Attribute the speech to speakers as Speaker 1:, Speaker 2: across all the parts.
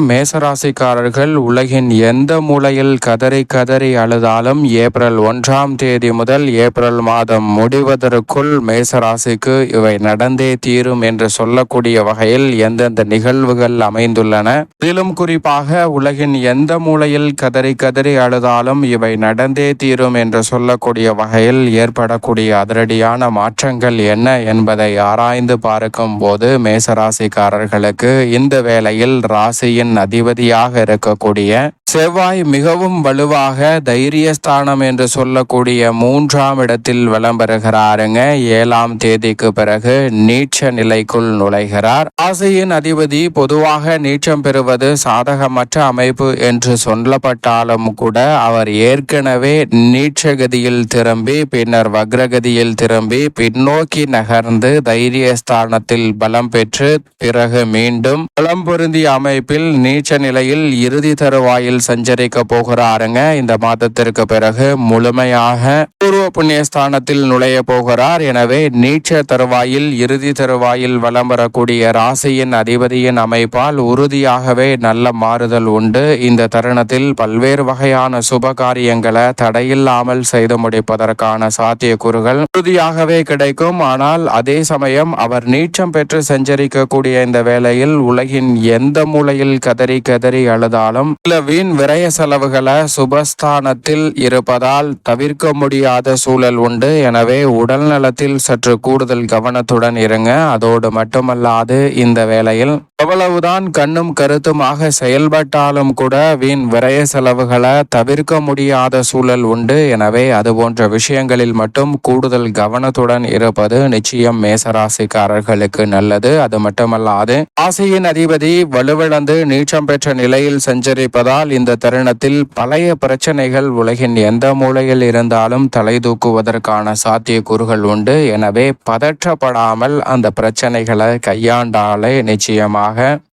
Speaker 1: மேசராசிக்காரர்கள் உலகின் எந்த மூலையில் கதறி கதறி அழுதாலும் ஏப்ரல் 1ஆம் தேதி முதல் ஏப்ரல் மாதம் முடிவதற்குள் மேசராசிக்கு இவை நடந்தே தீரும் என்று சொல்லக்கூடிய வகையில் எந்தெந்த நிகழ்வுகள் அமைந்துள்ளன. இதிலும் குறிப்பாக உலகின் எந்த மூலையில் கதறி கதறி அழுதாலும் இவை நடந்தே தீரும் என்று சொல்லக்கூடிய வகையில் ஏற்படக்கூடிய அதிரடியான மாற்றங்கள் என்ன என்பதை ஆராய்ந்து பார்க்கும் போது மேசராசிக்காரர்களுக்கு இந்த வேளையில் ராசியின் அதிபதியாக இருக்கக்கூடிய செவ்வாய் மிகவும் வலுவாக தைரியஸ்தானம் என்று சொல்லக்கூடிய 3ஆம் இடத்தில் விளம்பெறுகிறாருங்க. 7ஆம் தேதிக்கு பிறகு நீட்ச நிலைக்குள் நுழைகிறார். ராசியின் அதிபதி பொதுவாக நீச்சம் பெறுவது சாதகமற்ற அமைப்பு என்று சொல்லப்பட்டாலும் கூட அவர் ஏற்கனவே நீட்சகதியில் திரும்பி பின்னர் வக்ரகதியில் திரும்பி பின்னோக்கி நகர்ந்து தைரியஸ்தானத்தில் பலம் பெற்று பிறகு மீண்டும் பலம் பொருந்திய அமைப்பில் நீச்ச நிலையில் இறுதி தருவாயில் சஞ்சரிக்க போகிறாருங்க. இந்த மாதத்திற்கு பிறகு முழுமையாக பூர்வ புண்ணியஸ்தானத்தில் நுழைய போகிறார். எனவே நீச்ச தருவாயில் இறுதி தருவாயில் வலம் வரக்கூடிய ராசியின் அதிபதியின் அமைப்பால் உறுதியாகவே நல்ல மாறுதல் உண்டு. இந்த தருணத்தில் பல்வேறு வகையான சுப காரியங்களை தடையில்லாமல் செய்து முடிப்பதற்கான சாத்தியக்கூறுகள் உறுதியாகவே கிடைக்கும். ஆனால் அதே சமயம் அவர் நீச்சம் பெற்று சஞ்சரிக்கக்கூடிய இந்த வேளையில் உலகின் எந்த மூலையில் கதறி கதறி அழுதாலும் சில வீண் விரய செலவுகளை சுபஸ்தானத்தில் இருப்பதால் தவிர்க்க முடியாத சூழல் உண்டு. எனவே உடல் நலத்தில் சற்று கூடுதல் கவனத்துடன் இருங்க. அதோடு மட்டுமல்லாது இந்த வேளையில் எவ்வளவுதான் கண்ணும் கருத்துமாக செயல்பட்டாலும் கூட வீண் விரய செலவுகளை தவிர்க்க முடியாத சூழல் உண்டு. எனவே அது போன்ற விஷயங்களில் மட்டும் கூடுதல் கவனத்துடன் இருப்பது நிச்சயம் மேசராசிக்காரர்களுக்கு நல்லது. அது மட்டுமல்லாது ராசியின் அதிபதி வலுவிழந்து நீச்சம் பெற்ற நிலையில் சஞ்சரிப்பதால் இந்த தருணத்தில் பழைய பிரச்சனைகள் உலகின் எந்த மூலையில் இருந்தாலும் தலை தூக்குவதற்கான சாத்தியக்கூறுகள் உண்டு. எனவே பதற்றப்படாமல் அந்த பிரச்சனைகளை கையாண்டாலே நிச்சயமாக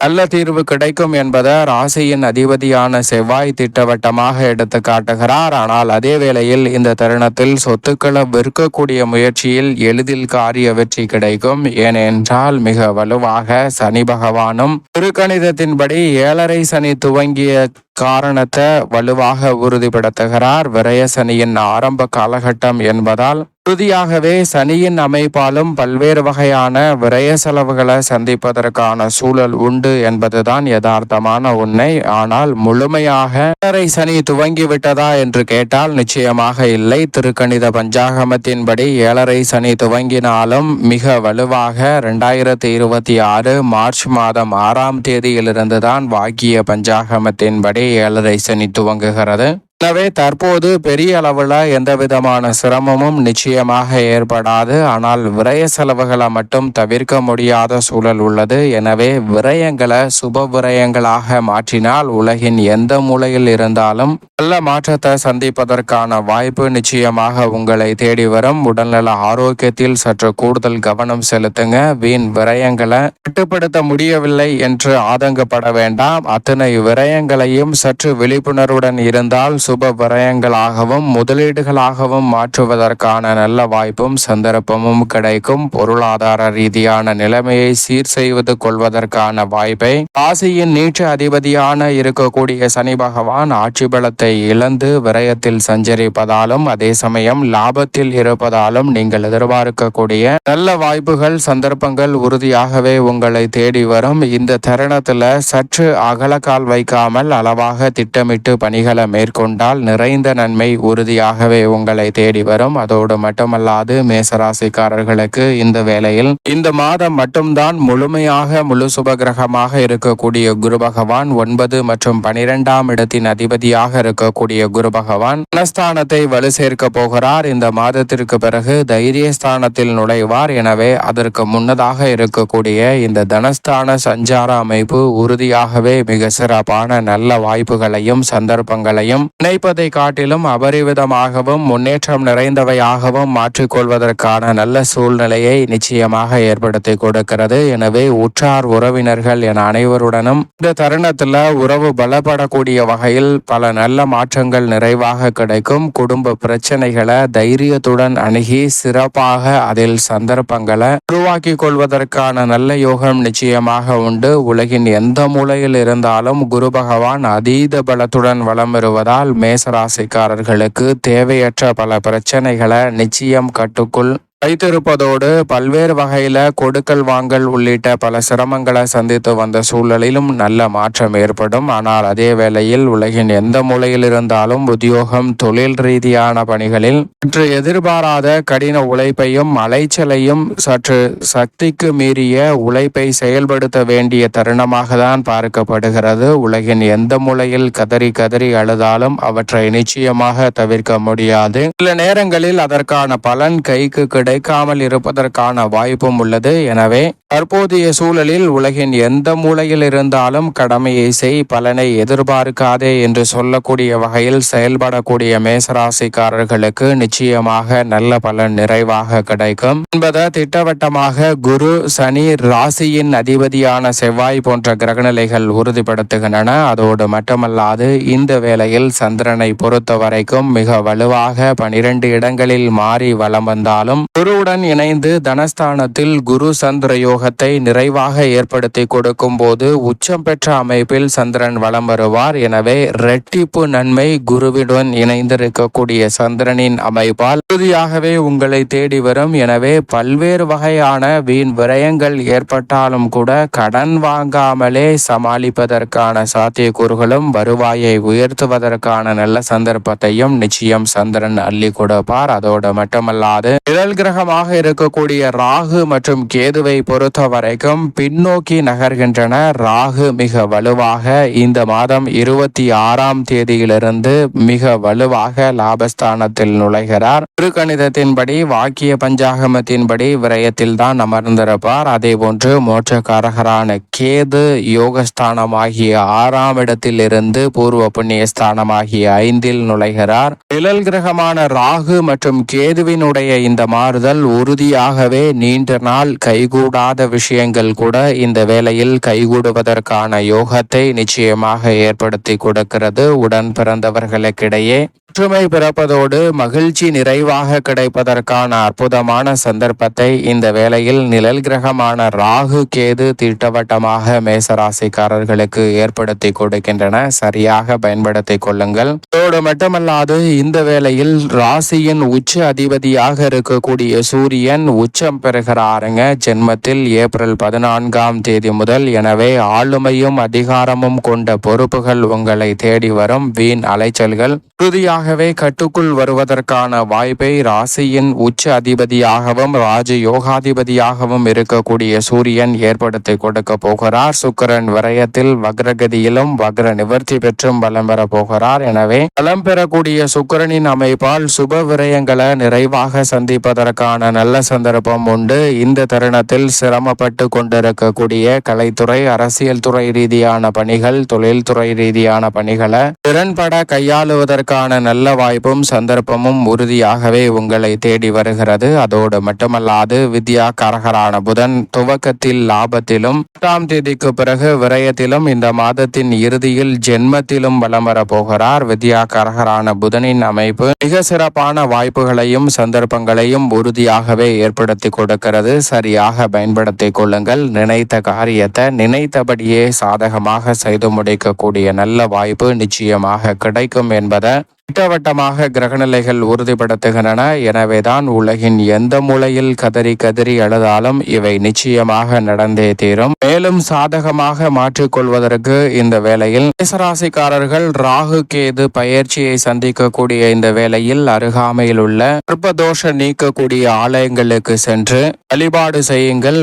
Speaker 1: நல்ல தீர்வு கிடைக்கும் என்பதை ராசியின் அதிபதியான செவ்வாய் திட்டவட்டமாக எடுத்து காட்டுகிறார். ஆனால் அதே வேளையில் இந்த தருணத்தில் சொத்துக்களை விற்கக்கூடிய முயற்சியில் எளிதில் காரிய வெற்றி கிடைக்கும். ஏனென்றால் மிக வலுவாக சனி பகவானும் திருக்கணிதத்தின்படி 7.5 சனி துவங்கிய காரணத்தை வலுவாக உறுதிப்படுத்துகிறார். விரய சனியின் ஆரம்ப காலகட்டம் என்பதால் உறுதியாகவே சனியின் அமைப்பாலும் பல்வேறு வகையான விரய செலவுகளை சந்திப்பதற்கான சூழல் உண்டு என்பதுதான் யதார்த்தமான உண்மை. ஆனால் முழுமையாக 7.5 சனி துவங்கிவிட்டதா என்று கேட்டால் நிச்சயமாக இல்லை. திருக்கணித பஞ்சாகமத்தின்படி 7.5 சனி துவங்கினாலும் மிக வலுவாக 2026 மார்ச் மாதம் 6ஆம் தேதியிலிருந்து தான் வாக்கிய பஞ்சாகமத்தின்படி 7.5 சனி துவங்குகிறது. எனவே தற்போது பெரிய அளவில் எந்த விதமான சிரமமும் நிச்சயமாக ஏற்படாது. ஆனால் விரய செலவுகளை மட்டும் தவிர்க்க முடியாத சூழல் உள்ளது. எனவே விரயங்களை சுப விரயங்களாக மாற்றினால் உலகின் எந்த மூலையில் இருந்தாலும் நல்ல மாற்றத்தை சந்திப்பதற்கான வாய்ப்பு நிச்சயமாக உங்களை தேடி வரும். உடல்நல ஆரோக்கியத்தில் சற்று கூடுதல் கவனம் செலுத்துங்க. வீண் விரயங்களை கட்டுப்படுத்த முடியவில்லை என்று ஆதங்கப்பட வேண்டாம். அத்தனை விரயங்களையும் சற்று விழிப்புணர்வுடன் இருந்தால் சுப விரயங்களாகவும் முதலீடுகளாகவும் மாற்றுவதற்கான நல்ல வாய்ப்பும் சந்தர்ப்பமும் கிடைக்கும். பொருளாதார ரீதியான நிலைமையை சீர் செய்வது கொள்வதற்கான வாய்ப்பை ராசியின் நீச்ச அதிபதியான இருக்கக்கூடிய சனி பகவான் ஆட்சி பலத்தை இழந்து விரயத்தில் சஞ்சரிப்பதாலும் அதே சமயம் லாபத்தில் இருப்பதாலும் நீங்கள் எதிர்பார்க்கக்கூடிய நல்ல வாய்ப்புகள் சந்தர்ப்பங்கள் உறுதியாகவே உங்களை தேடி வரும். இந்த தருணத்துல சற்று அகலக்கால் வைக்காமல் அளவாக திட்டமிட்டு பணிகளை மேற்கொண்டு நிறைந்த நன்மை உறுதியாகவே உங்களை தேடி வரும். அதோடு மட்டுமல்லாது மேசராசிக்காரர்களுக்கு இந்த வேளையில் இந்த மாதம் மட்டும்தான் முழுமையாக முழு சுபகிரகமாக இருக்கக்கூடிய குரு பகவான் 9 மற்றும் 12ஆம் இடத்தின் அதிபதியாக இருக்கக்கூடிய குரு பகவான் தனஸ்தானத்தை வலு சேர்க்க போகிறார். இந்த மாதத்திற்கு பிறகு தைரியஸ்தானத்தில் நுழைவார். எனவே அதற்கு முன்னதாக இருக்கக்கூடிய இந்த தனஸ்தான சஞ்சார அமைப்பு உறுதியாகவே மிக சிறப்பான நல்ல வாய்ப்புகளையும் சந்தர்ப்பங்களையும் நினைப்பதை காட்டிலும் அபரிவிதமாகவும் முன்னேற்றம் நிறைந்தவையாகவும் மாற்றிக்கொள்வதற்கான நல்ல சூழ்நிலையை நிச்சயமாக ஏற்படுத்தி கொடுக்கிறது. எனவே உற்றார் உறவினர்கள் என அனைவருடனும் இந்த தருணத்துல உறவு பலப்படக்கூடிய வகையில் பல நல்ல மாற்றங்கள் நிறைவாக கிடைக்கும். குடும்ப பிரச்சனைகளை தைரியத்துடன் அணுகி சிறப்பாக அதில் சந்தர்ப்பங்களை உருவாக்கி கொள்வதற்கான நல்ல யோகம் நிச்சயமாக உண்டு. உலகின் எந்த மூலையில் இருந்தாலும் குரு பகவான் அதீத பலத்துடன் வலம் வருவதால் மேசராசிக்காரர்களுக்கு தேவையற்ற பல பிரச்சனைகளை நிச்சயம் கட்டுக்குள் வைத்திருப்பதோடு பல்வேறு வகையில கொடுக்கல் வாங்கல் உள்ளிட்ட பல சிரமங்களை சந்தித்து வந்த சூழலிலும் நல்ல மாற்றம் ஏற்படும். ஆனால் அதே வேளையில் உலகின் எந்த மூலையில் இருந்தாலும் உத்தியோகம் தொழில் ரீதியான பணிகளில் சற்று எதிர்பாராத கடின உழைப்பையும் அலைச்சலையும் சற்று சக்திக்கு மீறிய உழைப்பை செயல்படுத்த வேண்டிய தருணமாக தான் பார்க்கப்படுகிறது. உலகின் எந்த மூலையில் கதறி கதறி அழுதாலும் அவற்றை நிச்சயமாக தவிர்க்க முடியாது. சில நேரங்களில் அதற்கான பலன் கைக்கு கிடைக்காமல் இருப்பதற்கான வாய்ப்பும் உள்ளது. எனவே தற்போதைய சூழலில் உலகின் எந்த மூலையில் இருந்தாலும் கடமையை செய், பலனை எதிர்பார்க்காதே என்று சொல்லக்கூடிய வகையில் செயல்படக்கூடிய மேசராசிக்காரர்களுக்கு நிச்சயமாக நல்ல பலன் நிறைவாக கிடைக்கும் என்பதை திட்டவட்டமாக குரு, சனி, ராசியின் அதிபதியான செவ்வாய் போன்ற கிரகநிலைகள் உறுதிப்படுத்துகின்றன. அதோடு மட்டுமல்லாது இந்த வேளையில் சந்திரனை பொறுத்த வரைக்கும் மிக வலுவாக 12 இடங்களில் மாறி வலம் வந்தாலும் குருவுடன் இணைந்து தனஸ்தானத்தில் குரு சந்திர யோகத்தை நிறைவாக ஏற்படுத்தி கொடுக்கும் போது உச்சம் பெற்ற அமைப்பில் சந்திரன் வலம் வருவார். எனவே இரட்டிப்பு நன்மை குருவுடன் இணைந்திருக்கக்கூடிய சந்திரனின் அமைப்பால் உறுதியாகவே உங்களை தேடி வரும். எனவே பல்வேறு வகையான வீண் விரயங்கள் ஏற்பட்டாலும் கூட கடன் வாங்காமலே சமாளிப்பதற்கான சாத்தியக்கூறுகளும் வருவாயை உயர்த்துவதற்கான நல்ல சந்தர்ப்பத்தையும் நிச்சயம் சந்திரன் அள்ளி கொடுப்பார். அதோடு மட்டுமல்லாது நிழல் கிரகமாக இருக்கக்கூடிய ராகு மற்றும் கேதுவை பொறுத்த வரைக்கும் பின்னோக்கி நகர்கின்றன. ராகு மிக வலுவாக இந்த மாதம் 26ஆம் தேதியிலிருந்து மிக வலுவாக லாபஸ்தானத்தில் நுழைகிறார். திருக்கணிதத்தின்படி வாக்கிய பஞ்சாகமத்தின்படி விரயத்தில் தான் அமர்ந்திருப்பார். அதே போன்று மோட்சக்காரகரான கேது யோகஸ்தானமாகிய 6ஆம் இடத்தில் இருந்து பூர்வ புண்ணிய ஸ்தானமாகிய 5இல் நுழைகிறார். நிழல் கிரகமான ராகு மற்றும் கேதுவினுடைய இந்த மாறுதல் உறுதியாகவே நீண்ட நாள் கைகூடாத விஷயங்கள் கூட இந்த வேளையில் கைகூடுவதற்கான யோகத்தை நிச்சயமாக ஏற்படுத்தி கொடுக்கிறது. உடன் பிறந்தவர்களுக்கிடையே ஒற்றுமை பிறப்பதோடு மகிழ்ச்சி நிறைவாக கிடைப்பதற்கான அற்புதமான சந்தர்ப்பத்தை இந்த வேளையில் நிழல் கிரகமான ராகு கேது திட்டவட்டமாக மேசராசிக்காரர்களுக்கு ஏற்படுத்தி கொடுக்கின்றன. சரியாக பயன்படுத்திக் கொள்ளுங்கள். அதோடு மட்டுமல்லாது இந்த வேளையில் ராசியின் உச்ச அதிபதியாக இருக்கக்கூடிய சூரியன் உச்சம் பெறுகிறாருங்க ஜென்மத்தில் ஏப்ரல் 14ஆம் தேதி முதல். எனவே ஆளுமையும் அதிகாரமும் கொண்ட பொறுப்புகள் உங்களை தேடி வரும். வீண் அலைச்சல்கள் உறுதியாகவே கட்டுக்குள் வருவதற்கான வாய்ப்பை ராசியின் உச்ச அதிபதியாகவும் ராஜ யோகாதிபதியாகவும் இருக்கக்கூடிய சூரியன் ஏற்படுத்தி கொடுக்க போகிறார். சுக்கிரன் விரயத்தில் வக்ரகதியிலும் வக்ர நிவர்த்தி பெற்றும் பலம் பெற போகிறார். எனவே பலம் பெறக்கூடிய சுக்கிரனின் அமைப்பால் சுப விரயங்களை நிறைவாக சந்திப்பதற்கான நல்ல சந்தர்ப்பம் உண்டு. இந்த தருணத்தில் சிரமப்பட்டு கொண்டிருக்கக்கூடிய கலைத்துறை, அரசியல் துறை ரீதியான பணிகள், தொழில்துறை ரீதியான பணிகளை திறன்பட கையாளுவதற்கான நல்ல வாய்ப்பும் சந்தர்ப்பமும் உறுதியாகவே உங்களை தேடி வருகிறது. அதோடு மட்டுமல்லாது வித்யா காரகரான புதன் துவக்கத்தில் லாபத்திலும் 8ஆம் தேதிக்கு பிறகு விரயத்திலும் இந்த மாதத்தின் இறுதியில் ஜென்மத்திலும் வலம் வர போகிறார். வித்யா காரகரான புதனின் அமைப்பு மிக சிறப்பான வாய்ப்புகளையும் சந்தர்ப்பங்களையும் உறுதியாகவே ஏற்படுத்தி கொடுக்கிறது. சரியாக பயன்படுத்திக் கொள்ளுங்கள். நினைத்த காரியத்தை நினைத்தபடியே சாதகமாக செய்து முடிக்கக்கூடிய நல்ல வாய்ப்பு நிச்சயமாக கிடைக்கும் என்பதை திட்டவட்டமாக கிரகநிலைகள் உறுதிப்படுத்துகின்றன. எனவேதான் உலகின் எந்த மூலையில் கதறி கதறி அழுதாலும் இவை நிச்சயமாக நடந்தே தீரும். மேலும் சாதகமாக மாற்றிக்கொள்வதற்கு இந்த வேளையில் மேசராசிக்காரர்கள் ராகு கேது பயிற்சியை சந்திக்கக்கூடிய இந்த வேளையில் அருகாமையில் உள்ள சர்ப்பதோஷ நீக்கக்கூடிய ஆலயங்களுக்கு சென்று வழிபாடு செய்யுங்கள்.